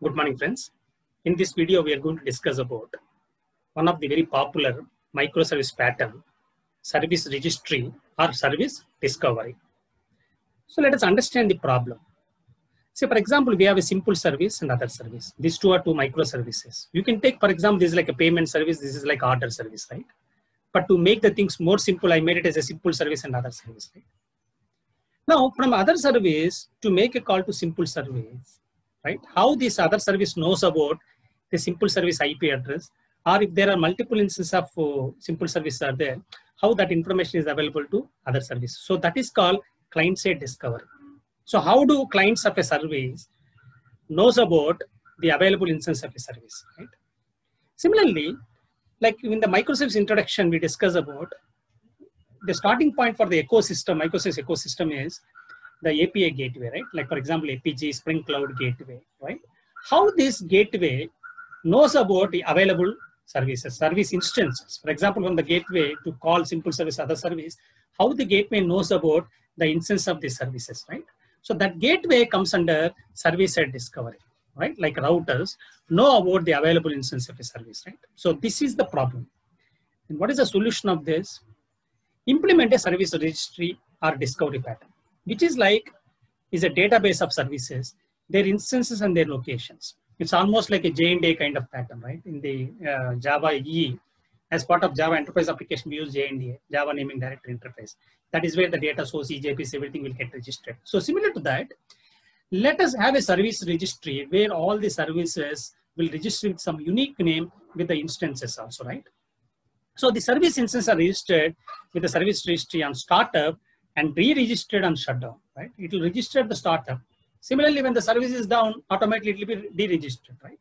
Good morning, friends. In this video, we are going to discuss about one of the very popular microservice pattern, service registry or service discovery. So let us understand the problem. Say, for example, we have a simple service and other service. These two are two microservices. You can take, for example, this is like a payment service. This is like order service, right? But to make the things more simple, I made it as a simple service and other service, right? Now, from other service to make a call to simple service, right? How this other service knows about the simple service IP address, or if there are multiple instances of simple service are there, how that information is available to other service. So that is called client-side discovery. So how do clients of a service knows about the available instance of a service, right? Similarly, like in the microservice introduction, we discussed about the starting point for the ecosystem, microservice ecosystem is the API gateway, right? Like for example, APG, Spring Cloud Gateway, right? How this gateway knows about the available services, service instances. For example, from the gateway to call simple service, other service, how the gateway knows about the instance of the services, right? So that gateway comes under service-side discovery, right? Like routers know about the available instance of a service, right? So this is the problem. And what is the solution of this? Implement a service registry or discovery pattern, which is a database of services, their instances and their locations. It's almost like a J&A kind of pattern, right? In the Java EE, as part of Java Enterprise Application, we use J&A, Java Naming Directory Interface. That is where the data source, EJPs, everything will get registered. So similar to that, let us have a service registry where all the services will register with some unique name with the instances also, right? So the service instances are registered with the service registry on startup and re-registered on shutdown, right? It will register the startup. Similarly, when the service is down, automatically it will be deregistered, right?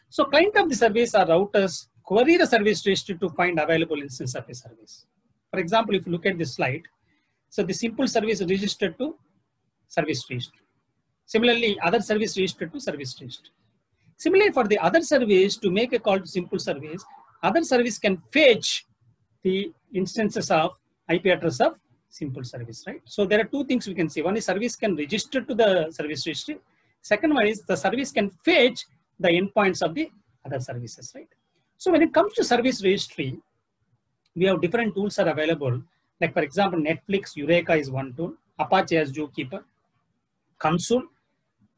So client of the service or routers query the service registry to find available instance of a service. For example, if you look at this slide, so the simple service is registered to service registry. Similarly, other service registered to service registry. Similarly, for the other service to make a call to simple service, other service can fetch the instances of IP address of simple service, right? So there are two things we can see. One is service can register to the service registry. Second one is the service can fetch the endpoints of the other services, right? So when it comes to service registry, we have different tools are available. Like for example, Netflix, Eureka is one tool. Apache has Zookeeper, Consul.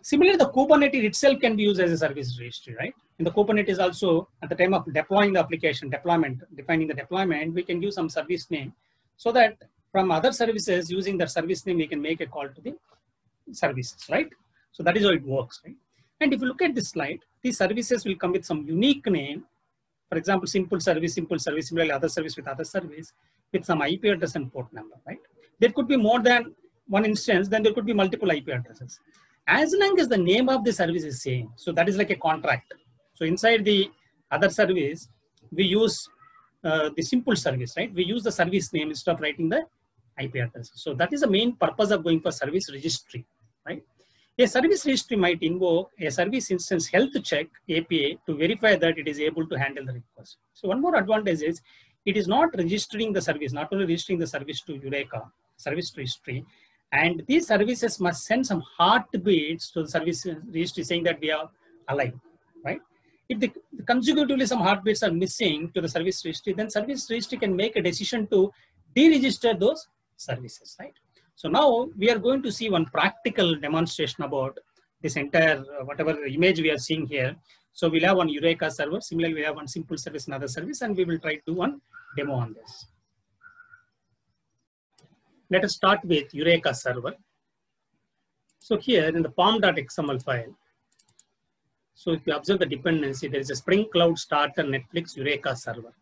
Similarly, the Kubernetes itself can be used as a service registry, right? In the Kubernetes also, at the time of deploying the application, defining the deployment, we can give some service name so that from other services, using that service name, we can make a call to the services, right? So that is how it works, right? And if you look at this slide, these services will come with some unique name. For example, simple service, similarly other service with other service with some IP address and port number, right? There could be more than one instance, then there could be multiple IP addresses. As long as the name of the service is same, so that is like a contract. So inside the other service, we use the simple service, right? We use the service name instead of writing the IP address. So that is the main purpose of going for service registry, right? A service registry might invoke a service instance health check API to verify that it is able to handle the request. So one more advantage is it is not registering the service, not only registering the service to Eureka, service registry, and these services must send some heartbeats to the service registry saying that we are alive, right? If the consecutively some heartbeats are missing to the service registry, then service registry can make a decision to deregister those services, right? So now we are going to see one practical demonstration about this entire, whatever image we are seeing here. So we'll have one Eureka server, similarly we have one simple service and other service, and we will try to do one demo on this. Let us start with Eureka server. So here in the pom.xml file, so if you observe the dependency, there is a Spring Cloud Starter Netflix Eureka server,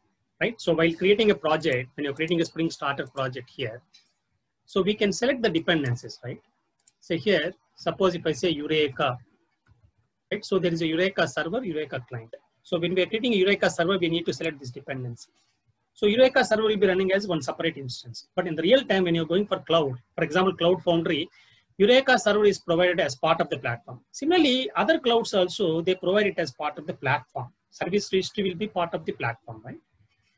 right? So while creating a project, when you're creating a Spring Starter project here, so we can select the dependencies, right? So here, suppose if I say Eureka, right? So there is a Eureka server, Eureka client. So when we are creating a Eureka server, we need to select this dependency. So Eureka server will be running as one separate instance. But in the real time, when you're going for cloud, for example, Cloud Foundry, Eureka server is provided as part of the platform. Similarly, other clouds also, they provide it as part of the platform. Service registry will be part of the platform, right?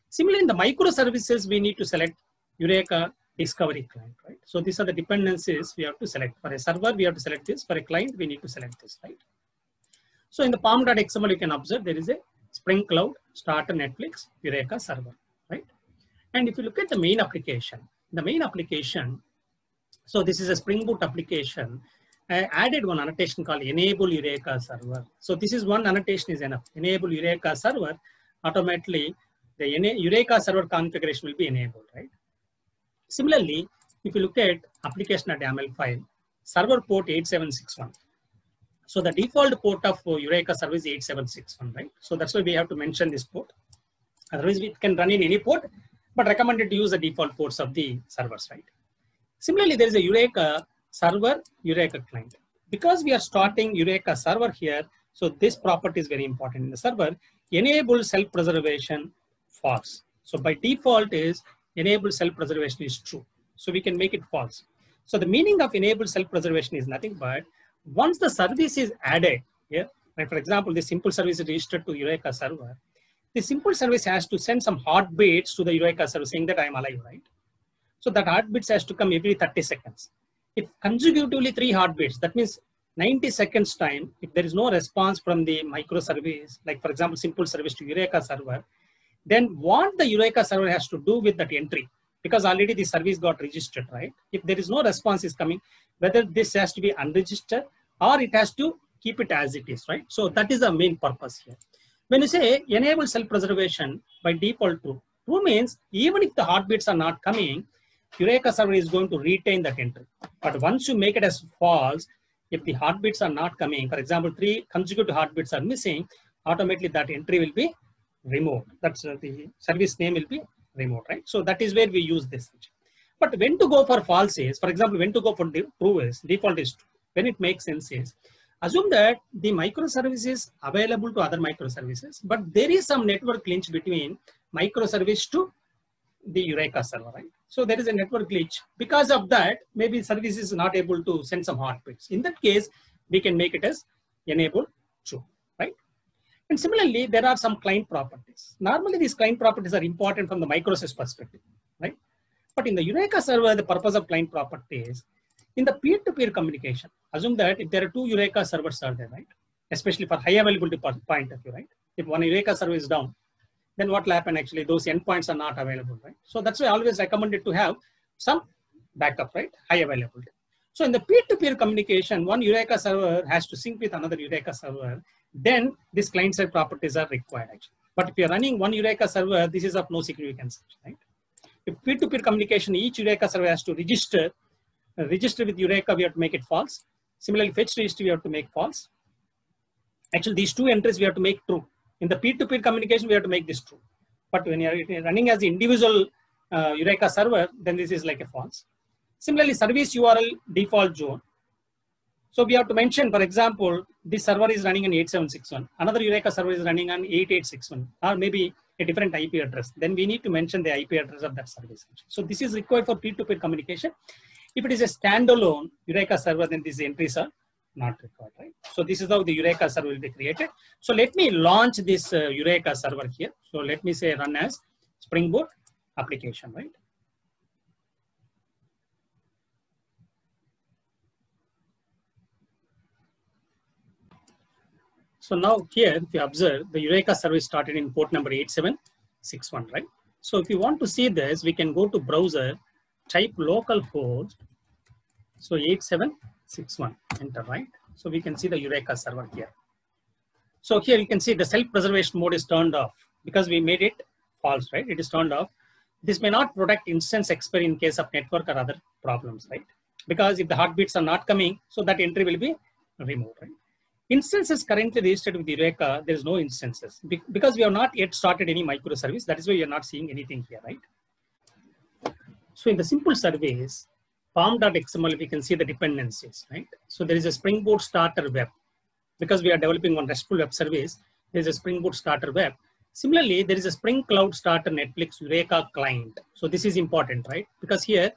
Similarly, in the microservices, we need to select Eureka discovery client, right? So these are the dependencies we have to select. For a server, we have to select this. For a client, we need to select this, right? So in the pom.xml, you can observe there is a Spring Cloud, Starter, Netflix, Eureka server, right? And if you look at the main application, so this is a Spring Boot application. I added one annotation called enable Eureka server. So this is one annotation is enough. Enable Eureka server, automatically the Eureka server configuration will be enabled, right? Similarly, if you look at application.yaml file, server port 8761. So the default port of Eureka server is 8761, right? So that's why we have to mention this port. Otherwise, we can run in any port, but recommended to use the default ports of the servers, right? Similarly, there is a Eureka server, Eureka client. Because we are starting Eureka server here, so this property is very important in the server. Enable self-preservation false. So by default is enable self-preservation is true. So we can make it false. So the meaning of enable self-preservation is nothing but once the service is added here, like for example, the simple service is registered to Eureka server, the simple service has to send some heartbeats to the Eureka server saying that I am alive, right? So that heartbeats has to come every 30 seconds. If consecutively 3 heartbeats, that means 90 seconds time, if there is no response from the microservice, like for example, simple service to Eureka server, then what the Eureka server has to do with that entry, because already the service got registered, right? If there is no response is coming, whether this has to be unregistered or it has to keep it as it is, right? So that is the main purpose here. When you say enable self-preservation by default true, true means even if the heartbeats are not coming, Eureka server is going to retain that entry. But once you make it as false, if the heartbeats are not coming, for example, 3 consecutive heartbeats are missing, automatically that entry will be removed. That's the service name will be removed, right? So that is where we use this. But when to go for false is, for example, when to go for true is, default is true. When it makes sense is, assume that the microservice is available to other microservices, but there is some network glitch between microservice to the Eureka server, right? So there is a network glitch. Because of that, maybe service is not able to send some heartbeats. In that case, we can make it as enable true, right? And similarly, there are some client properties. Normally, these client properties are important from the microservice perspective, right? But in the Eureka server, the purpose of client properties, in the peer-to-peer communication, assume that if there are 2 Eureka servers are there, right? Especially for high availability point of view, right? If one Eureka server is down, then what will happen actually? Those endpoints are not available, right? So that's why I always recommended to have some backup, right? High availability. So in the peer-to-peer communication, one Eureka server has to sync with another Eureka server. Then these client-side properties are required actually. But if you're running one Eureka server, this is of no significance, right? If peer-to-peer communication, each Eureka server has to register with Eureka, we have to make it false. Similarly, fetch register, we have to make false. Actually, these 2 entries we have to make true. In the peer-to-peer communication, we have to make this true. But when you're running as the individual Eureka server, then this is like a false. Similarly, service URL default zone. So we have to mention, for example, this server is running on 8761. Another Eureka server is running on 8861, or maybe a different IP address. Then we need to mention the IP address of that service. So this is required for peer-to-peer communication. If it is a standalone Eureka server, then these entries are not required, right? So this is how the Eureka server will be created. So let me launch this Eureka server here. So let me say run as Spring Boot application, right? So now here, if you observe, the Eureka service started in port number 8761, right? So if you want to see this, we can go to browser, type localhost, so 8761, enter, right? So we can see the Eureka server here. So here you can see the self-preservation mode is turned off because we made it false, right? It is turned off. This may not protect instance expiry in case of network or other problems, right? Because if the heartbeats are not coming, so that entry will be removed, right? Instances currently registered with Eureka, there is no instances because we have not yet started any microservice. That is why you are not seeing anything here, right? So in the simple service, pom.xml, we can see the dependencies, right? So there is a Spring Boot starter web. Because we are developing one RESTful web service, there is a Spring Boot starter web. Similarly, there is a Spring Cloud starter Netflix Eureka client. So this is important, right? Because here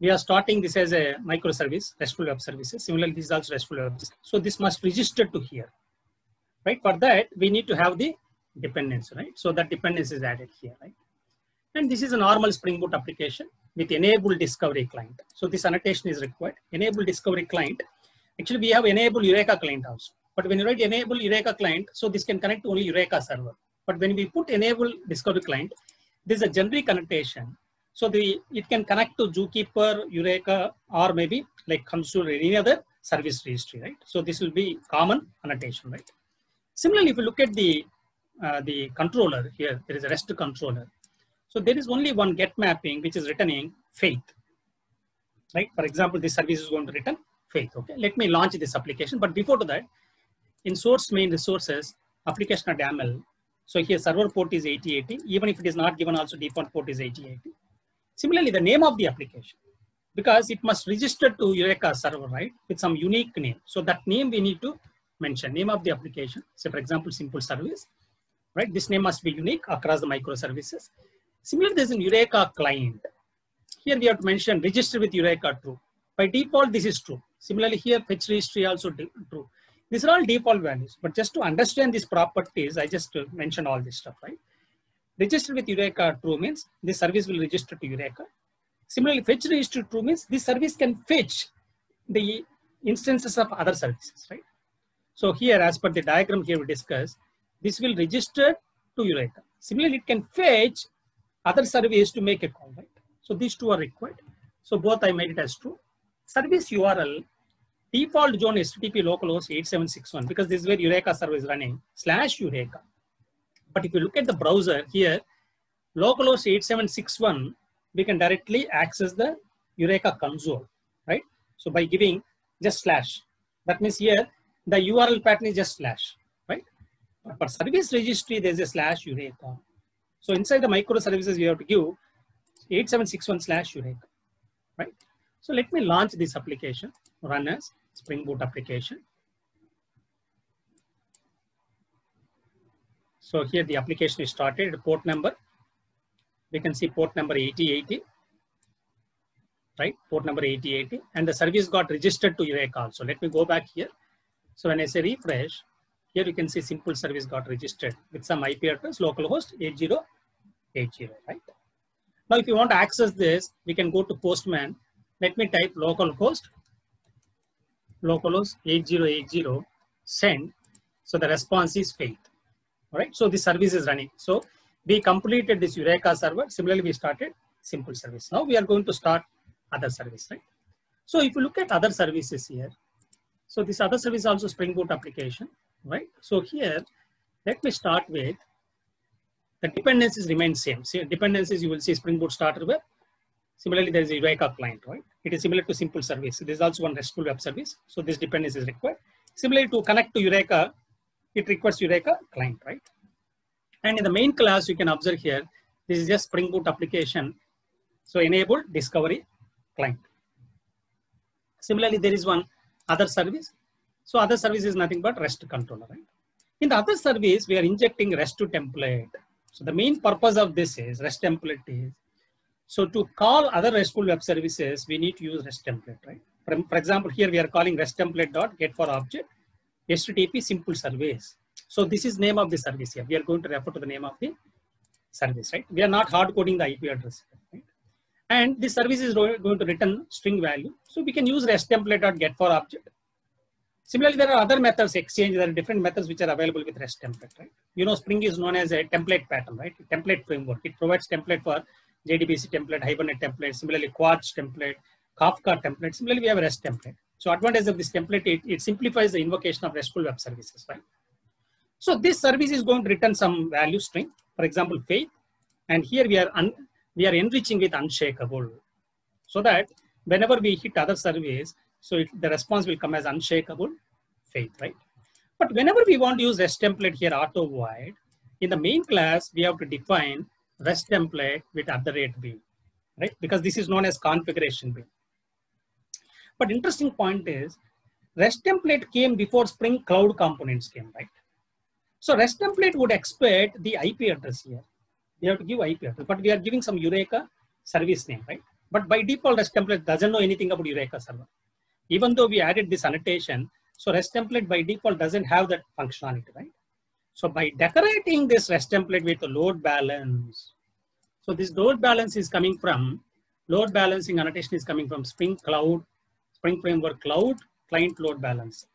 we are starting this as a microservice, RESTful web services. Similarly, this is also RESTful web service. So this must register to here, right? For that, we need to have the dependency, right? So that dependency is added here, right? And this is a normal Spring Boot application with enable discovery client. So this annotation is required. Enable discovery client. Actually, we have enable Eureka client also. But when you write enable Eureka client, so this can connect to only Eureka server. But when we put enable discovery client, this is a generic connotation. So it can connect to Zookeeper, Eureka, or maybe like comes to any other service registry, right? So this will be common annotation, right? Similarly, if you look at the controller here, there is a REST controller. So there is only one get mapping which is returning faith, right? For example, this service is going to return faith. Okay, let me launch this application. But before that, in source main resources, application.yaml. So here server port is 8080. Even if it is not given, also default port is 8080. Similarly, the name of the application, because it must register to Eureka server, right, with some unique name. So that name we need to mention, name of the application. So for example, simple service, right? This name must be unique across the microservices. Similarly, there's a Eureka client. Here we have to mention register with Eureka true. By default, this is true. Similarly, here fetch registry also true. These are all default values. But just to understand these properties, I just mentioned all this stuff, right? Register with Eureka true means this service will register to Eureka. Similarly, fetch register true means this service can fetch the instances of other services, right? So here, as per the diagram here we discussed, this will register to Eureka. Similarly, it can fetch other service to make a call, right? So these two are required. So both I made it as true. Service URL, default zone HTTP localhost 8761, because this is where Eureka server is running, /Eureka. But if you look at the browser here, localhost 8761, we can directly access the Eureka console, right? So by giving just slash, that means here the URL pattern is just slash, right? But for service registry, there's a /Eureka. So inside the microservices, we have to give 8761/Eureka, right? So let me launch this application, run as Spring Boot application. So here the application is started, port number. We can see port number 8080, right? Port number 8080, and the service got registered to Eureka also. Let me go back here. So when I say refresh, here you can see simple service got registered with some IP address, localhost 8080, right? Now, if you want to access this, we can go to Postman. Let me type localhost 8080 send. So the response is faith. All right. So the service is running. So we completed this Eureka server. Similarly, we started simple service. Now we are going to start other service, right? So if you look at other services here, so this other service is also Spring Boot application, right? So here, let me start with the dependencies remain same. See, dependencies you will see Spring Boot starter web. Similarly, there is a Eureka client, right? It is similar to simple service. This is also one RESTful web service. So this dependency is required. Similarly, to connect to Eureka, it requires Eureka client, right? And in the main class, you can observe here, this is just Spring Boot application. So enable discovery client. Similarly, there is one other service. So other service is nothing but REST controller, right? In the other service, we are injecting REST to template. So the main purpose of this is REST template is, so to call other RESTful web services, we need to use REST template, right? For example, here we are calling REST template dot get for object, HTTP simple service. So this is name of the service here. We are going to refer to the name of the service, right? We are not hard coding the IP address, right? And this service is going to return string value. So we can use REST template dot get for object. Similarly, there are other methods, exchange, there are different methods which are available with REST template, right? You know, Spring is known as a template pattern, right? A template framework. It provides template for JDBC template, Hibernate template, similarly Quartz template, Kafka template. Similarly, we have a REST template. So advantage of this template, it simplifies the invocation of RESTful web services, right? So this service is going to return some value string, for example, faith. And here we are enriching with unshakable, so that whenever we hit other service, so the response will come as unshakable faith, right? But whenever we want to use REST template here, auto void, in the main class, we have to define REST template with @bin, right? Because this is known as configuration bin. But interesting point is, REST template came before Spring Cloud Components came, right? So REST template would expect the IP address here. We have to give IP address, but we are giving some Eureka service name, right? But by default, REST template doesn't know anything about Eureka server. Even though we added this annotation, so REST template by default doesn't have that functionality, right? So by decorating this REST template with a load balance, so this load balance is coming from, load balancing annotation is coming from Spring Cloud, Spring Framework Cloud, client load balance.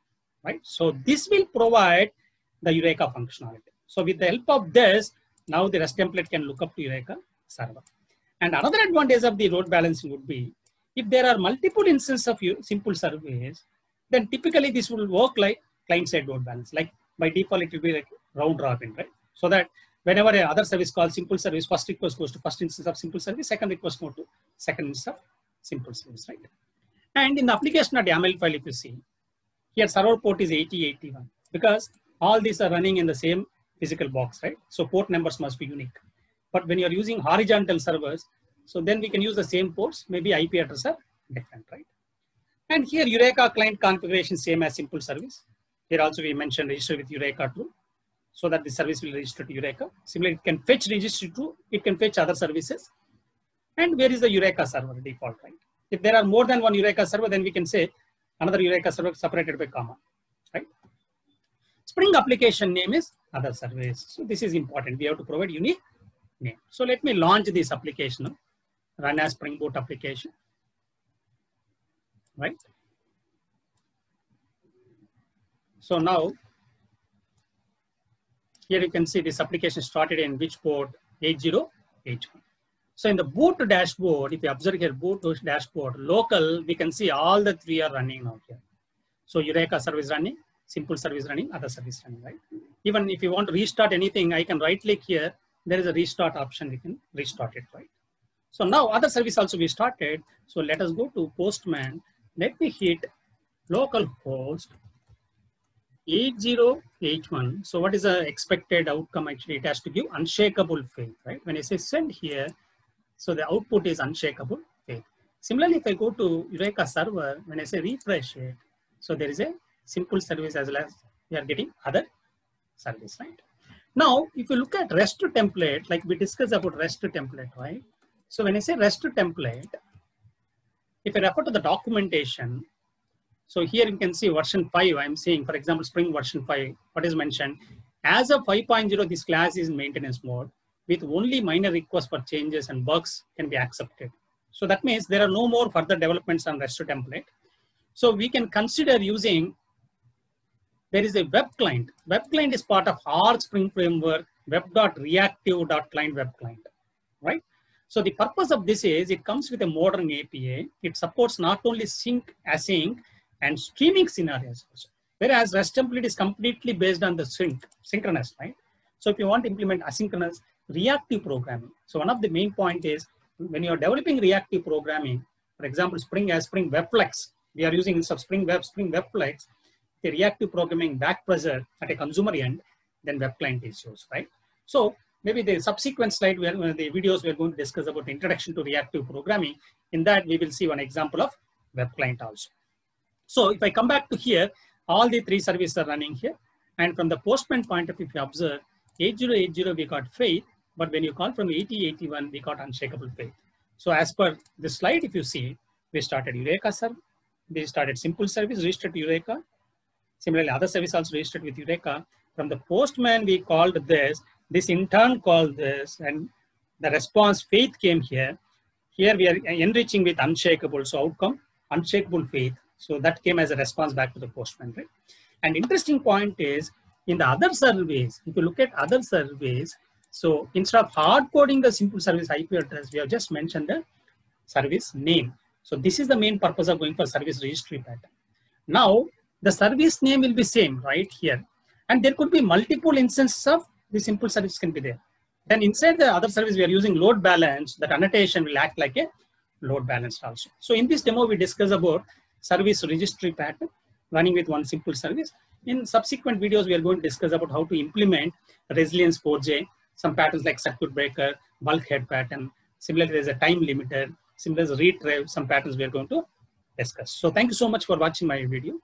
right? So this will provide the Eureka functionality. So with the help of this, now the REST template can look up to Eureka server. And another advantage of the load balancing would be, if there are multiple instances of simple service, then typically this will work like client-side load balance. Like by default, it will be like round robin, right? So that whenever a other service calls simple service, first request goes to first instance of simple service, second request goes to second instance of simple service, right? And in the application.yaml file, if you see, here server port is 8081 because all these are running in the same physical box, right? So port numbers must be unique. But when you're using horizontal servers, so then we can use the same ports, maybe IP address are different, right? And here Eureka client configuration same as simple service. Here also we mentioned register with Eureka true, so that the service will register to Eureka. Similarly, it can fetch register true, it can fetch other services. And where is the Eureka server default, right? If there are more than one Eureka server, then we can say another Eureka server separated by comma, right? Spring application name is other service. So this is important. We have to provide unique name. So let me launch this application, run as Spring Boot application, right? So now, here you can see this application started in which port? 8081. So in the boot dashboard, if you observe here, boot dashboard, local, we can see all the three are running now here. So Eureka service running, simple service running, other service running, right? Even if you want to restart anything, I can right click here. There is a restart option. We can restart it, right? So now other service also we started. So let us go to Postman. Let me hit localhost 8081. So what is the expected outcome? Actually, it has to give unshakable faith, right? When I say send here, so the output is unshakable faith. Similarly, if I go to Eureka server, when I say refresh it, so there is a simple service as well as we are getting other service, right? Now, if you look at REST template, like we discussed about REST template, right? So when I say REST template, if I refer to the documentation, so here you can see version 5, I'm saying, for example, Spring version 5, what is mentioned? As of 5.0, this class is in maintenance mode with only minor requests for changes and bugs can be accepted. So that means there are no more further developments on REST template. So we can consider using, there is a web client. Web client is part of our Spring framework, web.reactive.client web client, right? So the purpose of this is it comes with a modern API. It supports not only sync, async, and streaming scenarios also. Whereas REST template is completely based on the synchronous, right? So if you want to implement asynchronous reactive programming, so one of the main point is when you're developing reactive programming, for example, Spring as Spring WebFlex, we are using instead of Spring WebFlex, the reactive programming back pressure at a consumer end, then web client is used, right? So maybe the subsequent slide where the videos we are going to discuss about the introduction to reactive programming, in that we will see one example of web client also. So if I come back to here, all the three services are running here. And from the Postman point of view, if you observe 8080, we got faith, but when you call from 8081, we got unshakable faith. So as per the slide, if you see, we started Eureka server, we started simple service, registered to Eureka. Similarly, other service also registered with Eureka. From the Postman, we called this in turn called this, and the response faith came here. Here we are enriching with unshakable, so outcome, unshakable faith. So that came as a response back to the Postman, right? And interesting point is, in the other surveys, if you look at other surveys, so instead of hard coding the simple service IP address, we have just mentioned the service name. So this is the main purpose of going for service registry pattern. Now, the service name will be same right here. And there could be multiple instances of the simple service can be there. Then inside the other service, we are using load balance. That annotation will act like a load balance also. So in this demo, we discuss about service registry pattern running with one simple service. In subsequent videos, we are going to discuss about how to implement resilience 4J, some patterns like circuit breaker, bulkhead pattern. Similarly, there's a time limiter. Similarly, retrieve, some patterns we are going to discuss. So thank you so much for watching my video.